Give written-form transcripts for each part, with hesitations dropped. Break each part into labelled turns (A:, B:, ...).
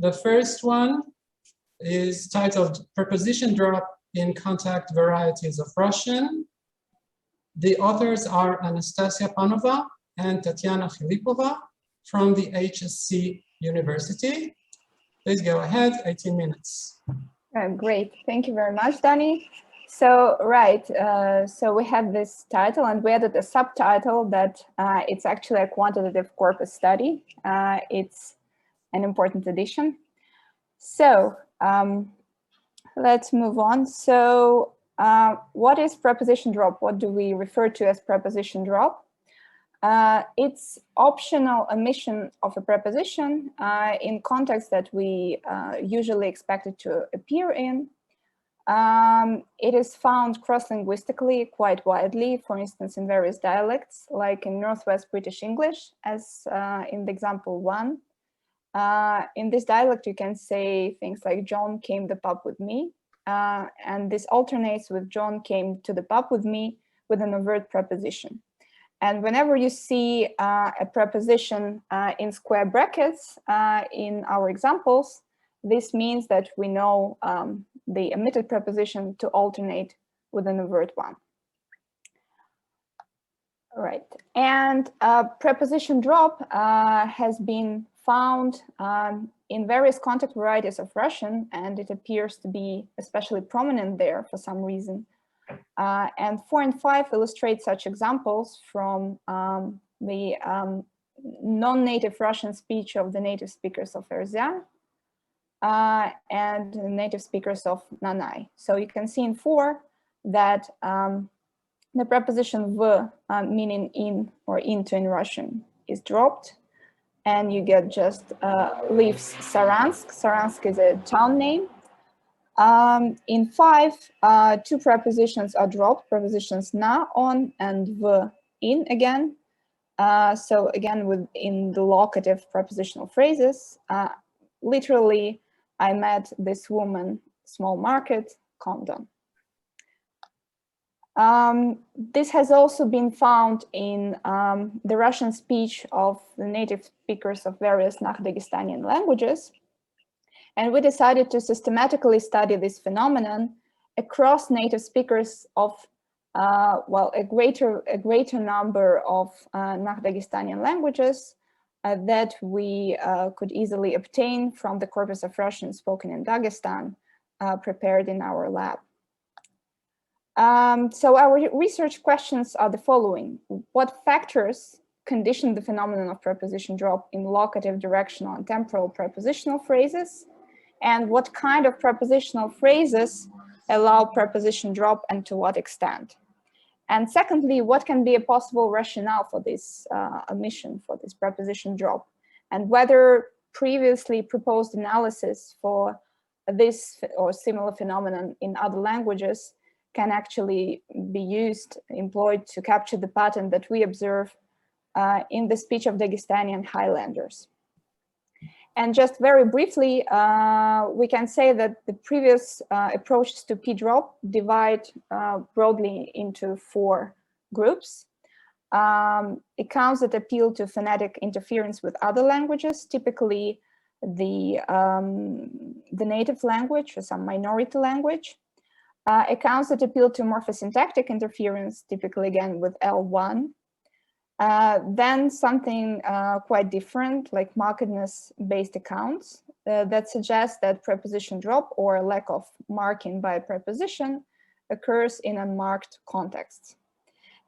A: The first one is titled Preposition Drop in Contact Varieties of Russian. The authors are Anastasia Panova and Tatiana Philippova from the HSC University. Please go ahead, 18 minutes.
B: Great, thank you very much, Danny. So, so we have this title and we added a subtitle that it's actually a quantitative corpus study. It's an important addition. So, let's move on. So, what is preposition drop? What do we refer to as preposition drop? It's optional omission of a preposition in context that we usually expect it to appear in. It is found cross-linguistically quite widely, for instance, in various dialects, like in Northwest British English, as in the example 1. In this dialect, you can say things like, John came to the pub with me. And this alternates with John came to the pub with me with an overt preposition. And whenever you see a preposition in square brackets in our examples, this means that we know the omitted preposition to alternate with an overt one. All right, and preposition drop has been found in various contact varieties of Russian, and it appears to be especially prominent there for some reason. And 4 and 5 illustrate such examples from the non-native Russian speech of the native speakers of Erzya and the native speakers of Nanai. So you can see in 4 that the preposition v, meaning in or into in Russian, is dropped, and you get just leaves Saransk. Saransk is a town name. In 5, 2 prepositions are dropped, prepositions na, on, and v, in again. So again, within the locative prepositional phrases, literally, I met this woman, small market, Condon. This has also been found in the Russian speech of the native speakers of various Nakh-Dagestanian languages. And we decided to systematically study this phenomenon across native speakers of, well, a greater number of Nakh-Dagestanian languages that we could easily obtain from the corpus of Russian spoken in Dagestan, prepared in our lab. So our research questions are the following. What factors condition the phenomenon of preposition drop in locative, directional, and temporal prepositional phrases? And what kind of prepositional phrases allow preposition drop, and to what extent? And secondly, what can be a possible rationale for this omission, for this preposition drop? And whether previously proposed analysis for this or similar phenomenon in other languages can actually be employed to capture the pattern that we observe in the speech of Dagestani and Highlanders. And just very briefly, we can say that the previous approaches to P-drop divide broadly into 4 groups. Accounts that appeal to phonetic interference with other languages, typically the native language or some minority language. Accounts that appeal to morphosyntactic interference, typically again with L1. Then something quite different, like markedness-based accounts that suggest that preposition drop or lack of marking by a preposition occurs in unmarked contexts.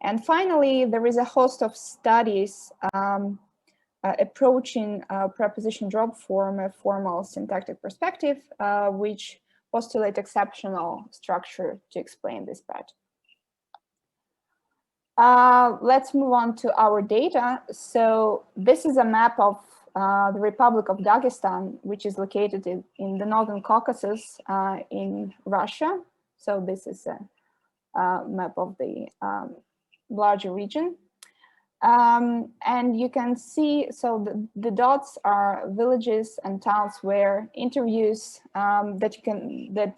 B: And finally, there is a host of studies approaching preposition drop from a formal syntactic perspective, which postulate exceptional structure to explain this pattern. Let's move on to our data. So this is a map of the Republic of Dagestan, which is located in the Northern Caucasus in Russia. So this is a map of the larger region. And you can see, so the dots are villages and towns where interviews that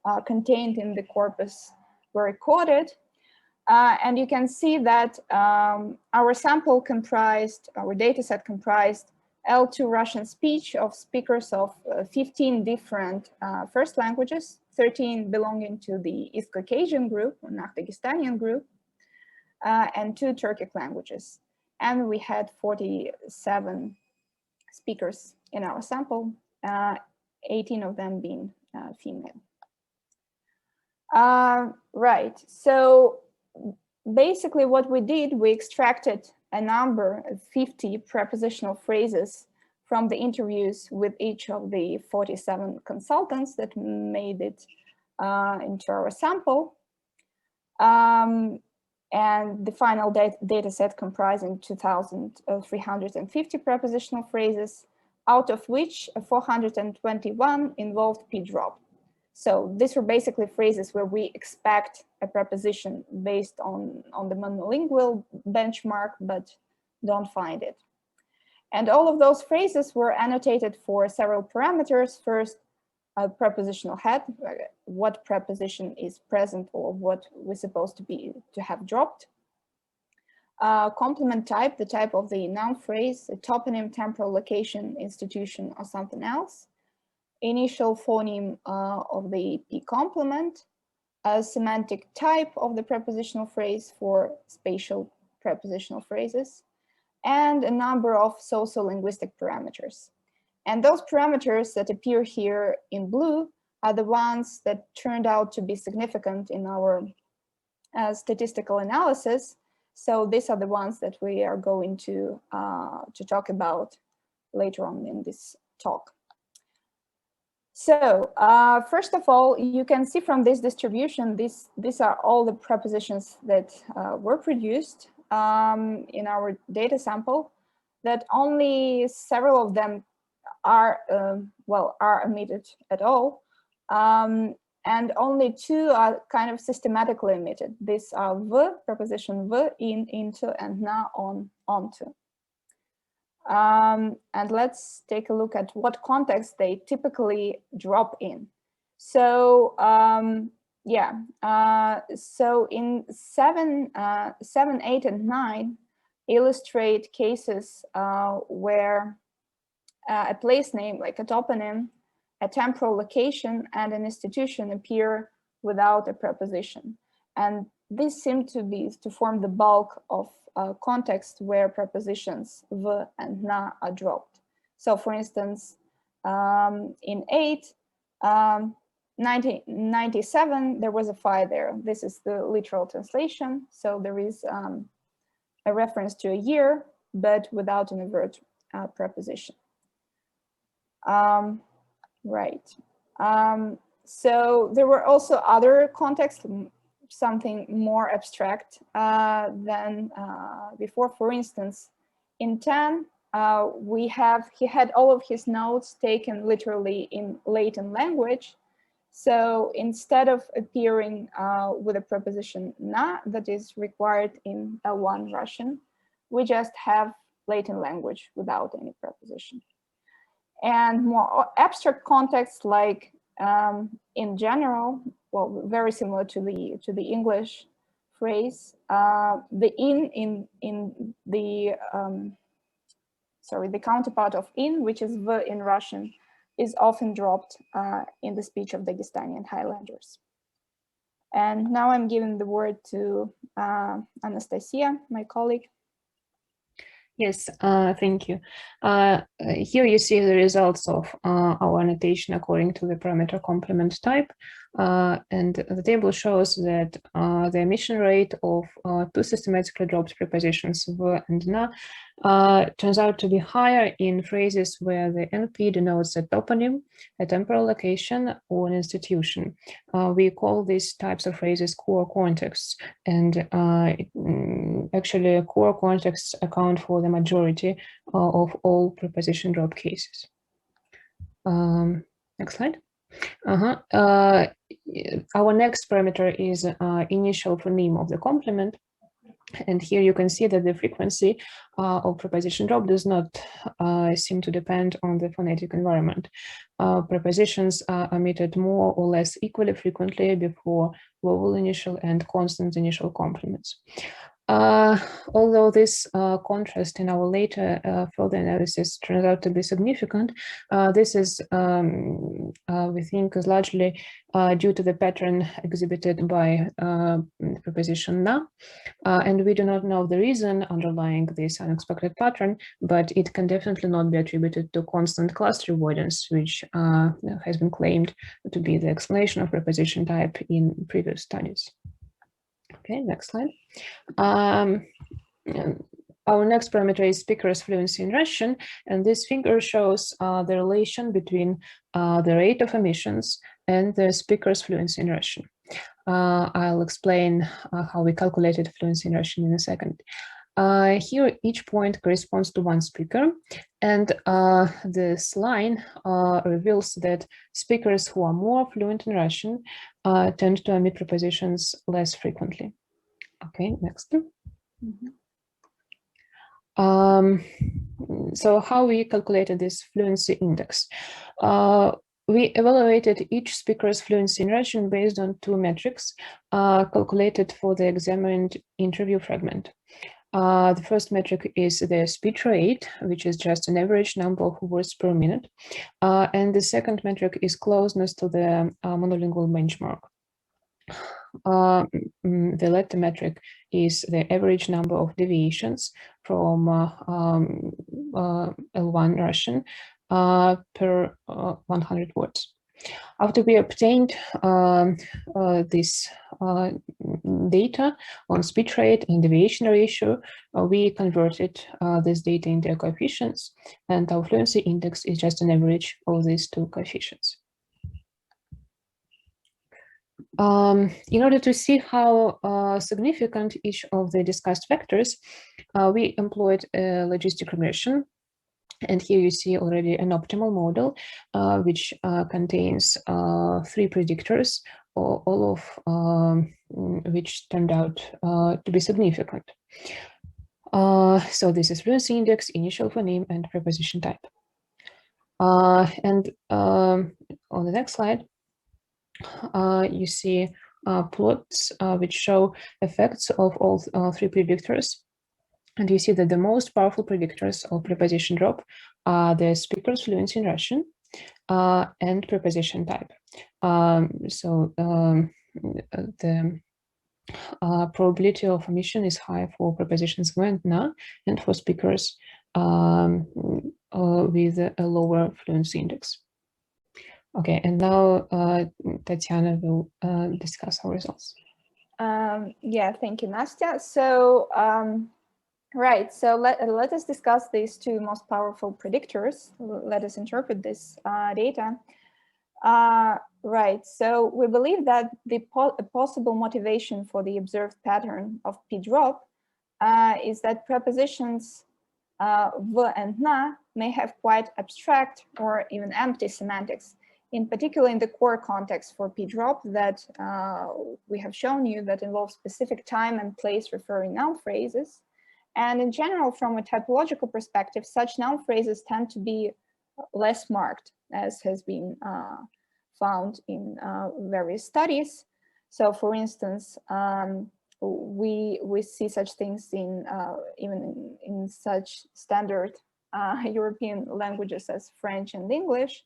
B: are contained in the corpus were recorded. And you can see that our data set comprised L2 Russian speech of speakers of 15 different first languages, 13 belonging to the East Caucasian group, or Dagestanian group, and 2 Turkic languages. And we had 47 speakers in our sample, 18 of them being female. Right, so basically what we did, we extracted a number of 50 prepositional phrases from the interviews with each of the 47 consultants that made it into our sample. And the final data set comprising 2,350 prepositional phrases, out of which 421 involved P-drop. So these were basically phrases where we expect a preposition based on the monolingual benchmark, but don't find it. And all of those phrases were annotated for several parameters. First, a prepositional head, what preposition is present or what we're supposed to have dropped. Complement type, the type of the noun phrase, a toponym, temporal location, institution, or something else. Initial phoneme of the P complement, a semantic type of the prepositional phrase for spatial prepositional phrases, and a number of sociolinguistic parameters. And those parameters that appear here in blue are the ones that turned out to be significant in our statistical analysis. So these are the ones that we are going to talk about later on in this talk. So first of all, you can see from this distribution, these are all the prepositions that were produced in our data sample, that only several of them are omitted at all. And only 2 are kind of systematically omitted. These are v, preposition v, in, into, and na, on, onto. And let's take a look at what context they typically drop in. So so in 7, 8, and 9 illustrate cases where a place name, like a toponym, a temporal location, and an institution appear without a preposition. And these seem to form the bulk of context where prepositions v and na are dropped. So for instance, in 8, 1997, there was a phi there. This is the literal translation. So there is a reference to a year, but without an overt preposition. Right. So there were also other contexts, something more abstract than before. For instance, in 10, he had all of his notes taken literally in Latin language. So instead of appearing with a preposition na that is required in L1 Russian, we just have Latin language without any preposition. And more abstract contexts like in general, well, very similar to the English phrase, the in the the counterpart of in, which is v in Russian, is often dropped in the speech of Dagestani Highlanders. And now I'm giving the word to Anastasia, my colleague.
C: Yes, thank you. Here you see the results of our annotation according to the parameter complement type. And the table shows that the emission rate of 2 systematically dropped prepositions v and na turns out to be higher in phrases where the NP denotes a toponym, a temporal location, or an institution. We call these types of phrases core contexts, and actually core contexts account for the majority of all preposition drop cases. Next slide. Our next parameter is initial phoneme of the complement. And here you can see that the frequency of preposition drop does not seem to depend on the phonetic environment. Prepositions are omitted more or less equally frequently before vowel initial and consonant initial complements. Although this contrast in our later further analysis turns out to be significant, this is, we think, is largely due to the pattern exhibited by the preposition na, and we do not know the reason underlying this unexpected pattern, but it can definitely not be attributed to constant cluster avoidance, which has been claimed to be the explanation of preposition type in previous studies. Okay, next slide. Our next parameter is speaker's fluency in Russian, and this figure shows the relation between the rate of emissions and the speaker's fluency in Russian. I'll explain how we calculated fluency in Russian in a second. Here, each point corresponds to one speaker, and this line reveals that speakers who are more fluent in Russian tend to omit prepositions less frequently. Okay, next. So how we calculated this fluency index? We evaluated each speaker's fluency in Russian based on two metrics calculated for the examined interview fragment. The first metric is the speech rate, which is just an average number of words per minute. And the second metric is closeness to the monolingual benchmark. The latter metric is the average number of deviations from L1 Russian per 100 words. After we obtained this data on speech rate and deviation ratio, we converted this data into coefficients, and our fluency index is just an average of these two coefficients. In order to see how significant each of the discussed factors, we employed a logistic regression. And here you see already an optimal model, which contains 3 predictors, all of which turned out to be significant. So this is fluency index, initial phoneme, and preposition type. And on the next slide, you see plots which show effects of all 3 predictors. And you see that the most powerful predictors of preposition drop are the speaker's fluency in Russian and preposition type. The probability of omission is high for prepositions when, na, and for speakers with a lower fluency index. Okay, and now Tatiana will discuss our results.
B: Yeah, thank you, Nastya. So, right, so let us discuss these 2 most powerful predictors. Let us interpret this data. Right, so we believe that the possible motivation for the observed pattern of P drop is that prepositions v and na may have quite abstract or even empty semantics, in particular in the core context for P drop that we have shown you that involves specific time and place referring noun phrases. And in general, from a typological perspective, such noun phrases tend to be less marked, as has been found in various studies. So, for instance, we see such things in even in such standard European languages as French and English.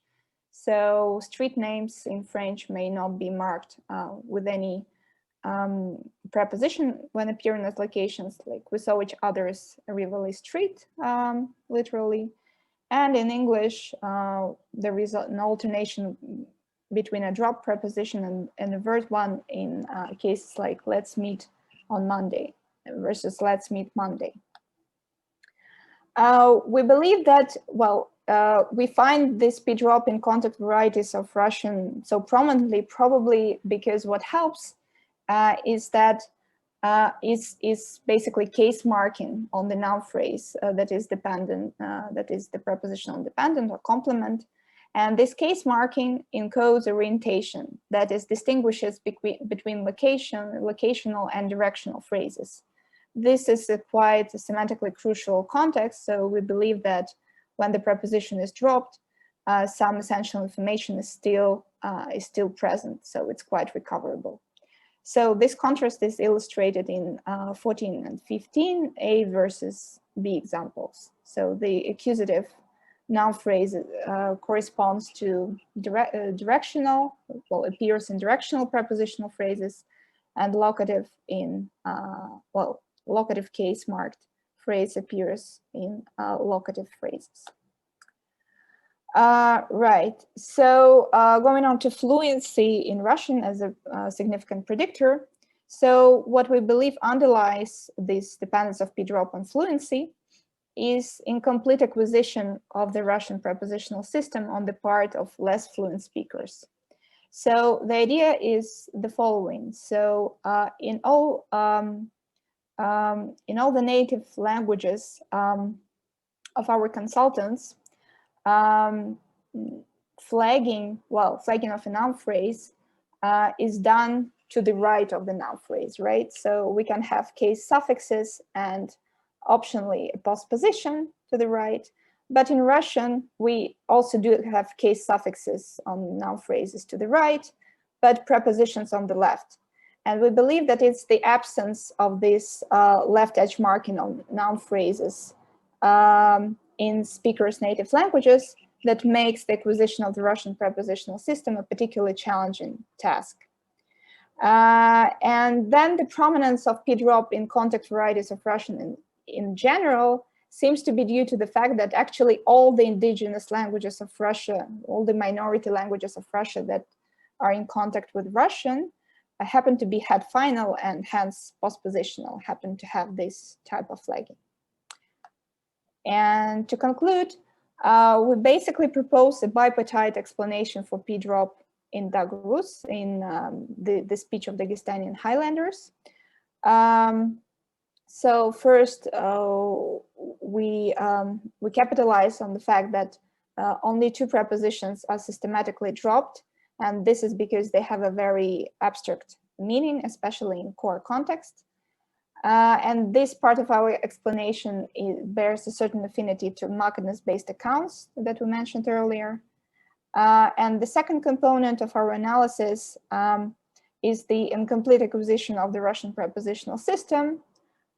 B: So, street names in French may not be marked with any preposition when appearing as locations, like we saw each other's Rivoli Street, literally. And in English, there is an alternation between a drop preposition and a verb one in cases like let's meet on Monday versus let's meet Monday. We believe that, well, we find this P drop in contact varieties of Russian so prominently, probably because what helps is that is basically case marking on the noun phrase that is dependent, that is the prepositional dependent or complement. And this case marking encodes orientation that is distinguishes between locational and directional phrases. This is a quite semantically crucial context, so we believe that when the preposition is dropped, some essential information is still present, so it's quite recoverable. So this contrast is illustrated in 14 and 15, A versus B examples. So the accusative noun phrase corresponds to directional, well, appears in directional prepositional phrases, and locative in, well, locative case marked phrase appears in locative phrases. Right, so going on to fluency in Russian as a significant predictor. So what we believe underlies this dependence of P-drop on fluency is incomplete acquisition of the Russian prepositional system on the part of less fluent speakers. So the idea is the following. So in all the native languages of our consultants, flagging of a noun phrase is done to the right of the noun phrase, right? So we can have case suffixes and optionally a postposition to the right. But in Russian, we also do have case suffixes on noun phrases to the right, but prepositions on the left. And we believe that it's the absence of this left edge marking on noun phrases in speakers' native languages that makes the acquisition of the Russian prepositional system a particularly challenging task. And then the prominence of P-drop in context varieties of Russian in general seems to be due to the fact that actually all the indigenous languages of Russia, all the minority languages of Russia that are in contact with Russian happen to be head final and hence postpositional, happen to have this type of flagging. And to conclude, we basically propose a bipartite explanation for P-drop in Dagrus, in the speech of Dagestani Highlanders. So first, we capitalize on the fact that only 2 prepositions are systematically dropped, and this is because they have a very abstract meaning, especially in core context. And this part of our explanation bears a certain affinity to markedness-based accounts that we mentioned earlier. And the second component of our analysis is the incomplete acquisition of the Russian prepositional system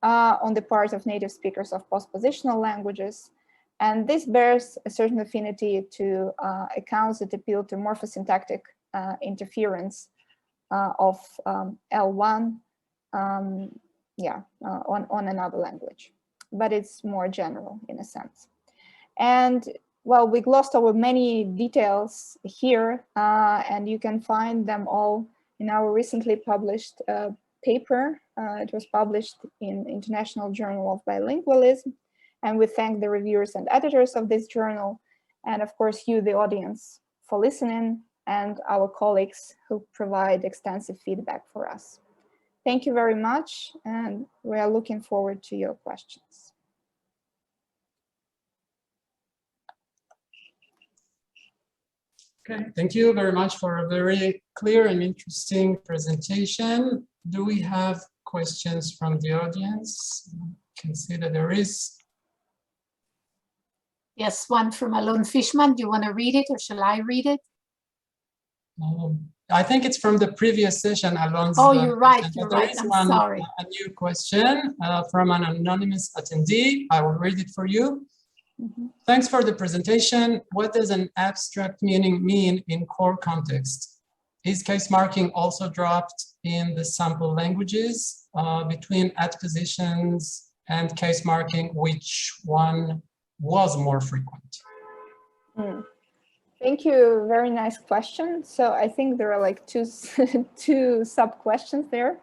B: on the part of native speakers of postpositional languages. And this bears a certain affinity to accounts that appeal to morphosyntactic interference of L1 on another language, but it's more general in a sense. And well, we glossed over many details here, and you can find them all in our recently published paper. It was published in International Journal of Bilingualism, and we thank the reviewers and editors of this journal, and of course you, the audience, for listening, and our colleagues who provide extensive feedback for us. Thank you very much, and we are looking forward to your questions.
A: Okay, thank you very much for a very clear and interesting presentation. Do we have questions from the audience? I can see that there is.
D: Yes, one from Alon Fishman. Do you want to read it or shall I read it?
A: I think it's from the previous session, Alon's.
D: Oh, you're right, you're right. I'm sorry.
A: A new question from an anonymous attendee. I will read it for you.
B: Mm-hmm.
A: Thanks for the presentation. What does an abstract meaning mean in core context? Is case marking also dropped in the sample languages between adpositions and case marking? Which one was more frequent?
B: Thank you. Very nice question. So I think there are like two sub questions there.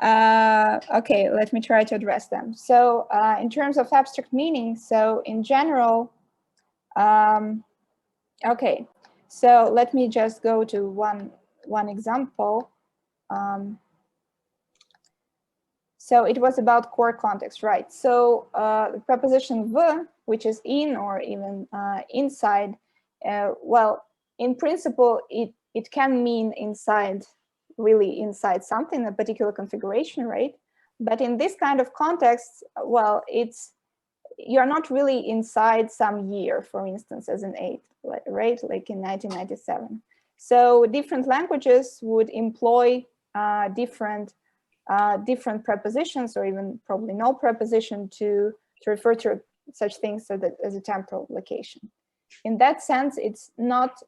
B: Okay, let me try to address them. So in terms of abstract meaning, so in general, okay, so let me just go to one example. So it was about core context, right? So the preposition v, which is in or even inside, well, in principle, it can mean inside, really inside something, a particular configuration, right? But in this kind of context, well, you're not really inside some year, for instance, as an 8, right? Like in 1997. So different languages would employ different prepositions, or even probably no preposition to refer to such things as a temporal location. In that sense, it's not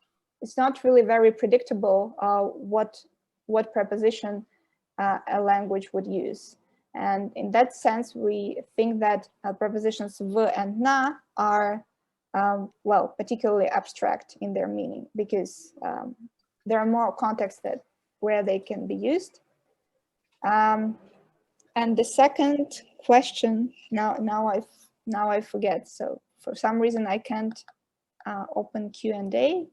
B: really very predictable what preposition a language would use. And in that sense, we think that prepositions v and na are, well, particularly abstract in their meaning, because there are more contexts where they can be used. And the second question, now I forget. So for some reason I can't open Q&A.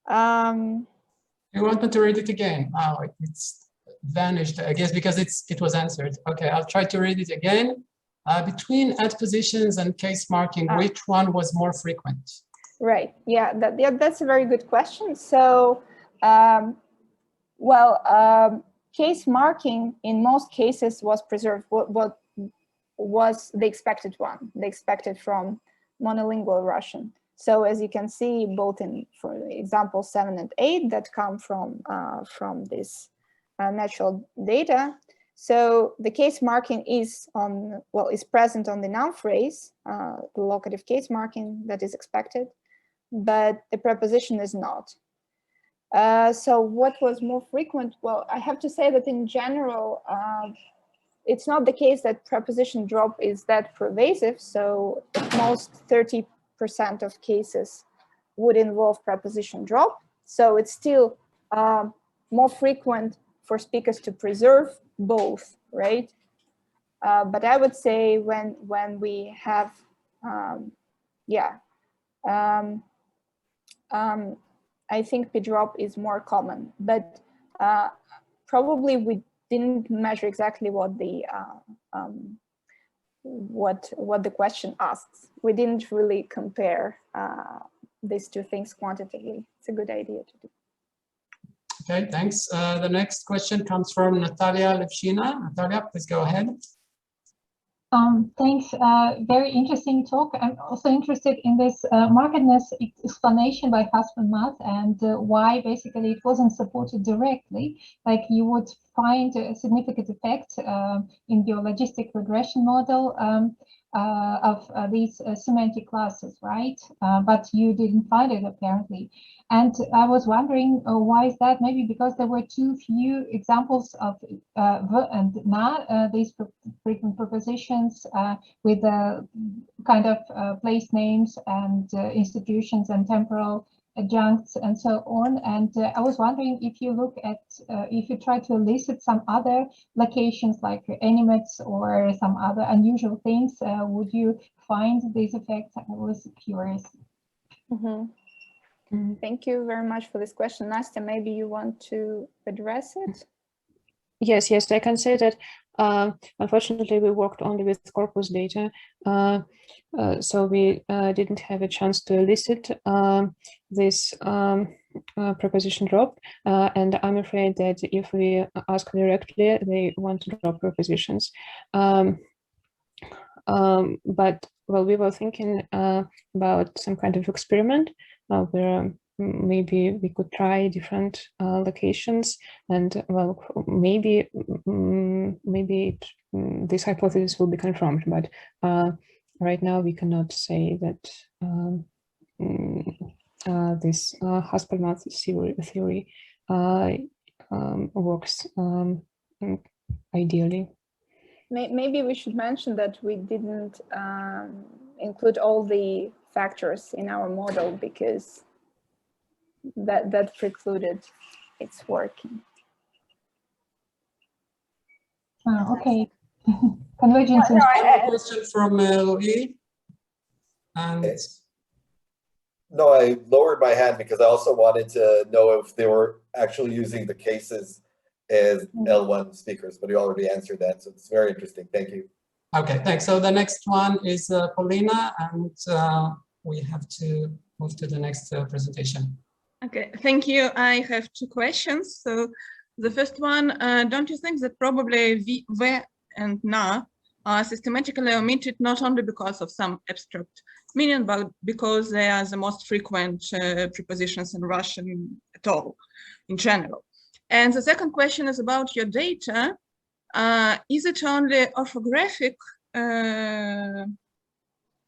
A: You want me to read it again? Oh, it's vanished, I guess, because it was answered. Okay, I'll try to read it again. Between adpositions and case marking, which one was more frequent?
B: Right. Yeah, that's a very good question. So, case marking in most cases was preserved. What was the expected one? The expected from monolingual Russian. So as you can see, both for example 7 and 8 that come from this natural data. So the case marking is present on the noun phrase, the locative case marking that is expected, but the preposition is not. So what was more frequent? Well, I have to say that in general, it's not the case that preposition drop is that pervasive. So at most 30% of cases would involve preposition drop. So it's still more frequent for speakers to preserve both, right? But I would say when we have, I think P drop is more common, but probably we didn't measure exactly what the what the question asks. We didn't really compare these two things quantitatively. It's a good idea to do.
A: Okay, thanks. The next question comes from Natalia Levshina. Natalia, please go ahead.
E: Thanks. Very interesting talk. I'm also interested in this markedness explanation by Husband-Math and why basically it wasn't supported directly. Like you would find a significant effect in your logistic regression model of these semantic classes, right? But you didn't find it apparently. And I was wondering why is that? Maybe because there were too few examples of v and na, these frequent prepositions with kind of place names and institutions and temporal adjuncts and so on. And I was wondering if you look at, if you try to elicit some other locations like animates or some other unusual things, would you find these effects? I was curious.
B: Mm-hmm. Thank you very much for this question. Nastya, maybe you want to address it?
C: Yes, I can say that unfortunately we worked only with corpus data, so we didn't have a chance to elicit this preposition drop, and I'm afraid that if we ask directly, they want to drop prepositions. But well, we were thinking about some kind of experiment where maybe we could try different locations, and well, maybe this hypothesis will be confirmed, but right now we cannot say that this Husband-Math theory works ideally.
B: Maybe we should mention that we didn't include all the factors in our model because that precluded its working.
E: Okay. Convergence.
A: A question from Louis. And
F: no, I lowered my hand because I also wanted to know if they were actually using the cases as L1 speakers, but you already answered that, so it's very interesting. Thank you.
A: Okay, thanks. So the next one is Paulina, and we have to move to the next presentation.
G: Okay, thank you. I have two questions. So the first one, don't you think that probably v and na are systematically omitted not only because of some abstract meaning, but because they are the most frequent prepositions in Russian at all, in general? And the second question is about your data. Is it only orthographic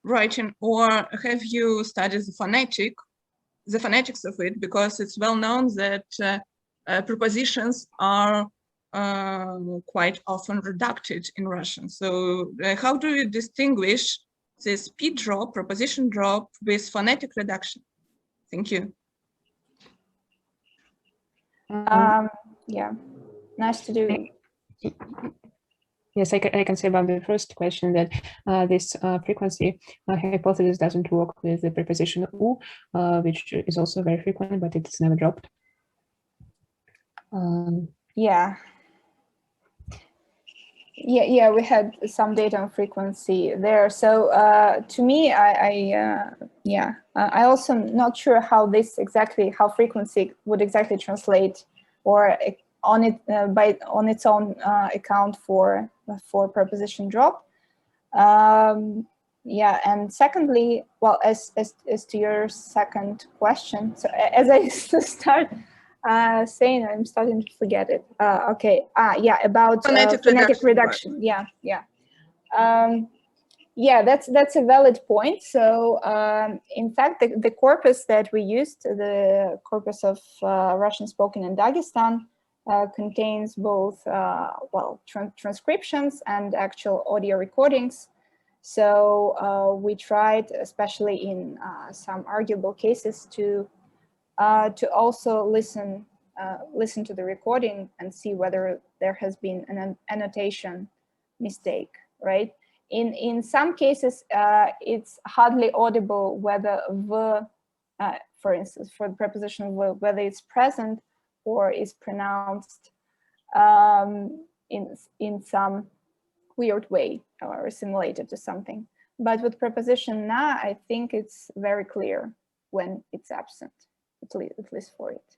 G: writing, or have you studied the phonetics of it? Because it's well known that prepositions are quite often reducted in Russian. So how do you distinguish this speed drop, preposition drop, with phonetic reduction? Thank you.
B: Yeah, nice to do.
C: Yes, I can say about the first question that this frequency hypothesis doesn't work with the preposition u, which is also very frequent, but it's never dropped.
B: Yeah, we had some data on frequency there. So to me, I also not sure how frequency would exactly translate or on its own account for preposition drop. Yeah, and secondly, well, as to your second question, so as I start saying, I'm starting to forget it. Okay, yeah, about phonetic reduction. Yeah. Yeah, that's a valid point. So in fact, the corpus that we used, the corpus of Russian spoken in Dagestan, contains both transcriptions and actual audio recordings. So we tried, especially in some arguable cases, to also listen to the recording and see whether there has been an annotation mistake, right? In some cases, it's hardly audible whether for instance, for the preposition whether it's present or is pronounced in some weird way or assimilated to something. But with preposition na, I think it's very clear when it's absent, at least for it.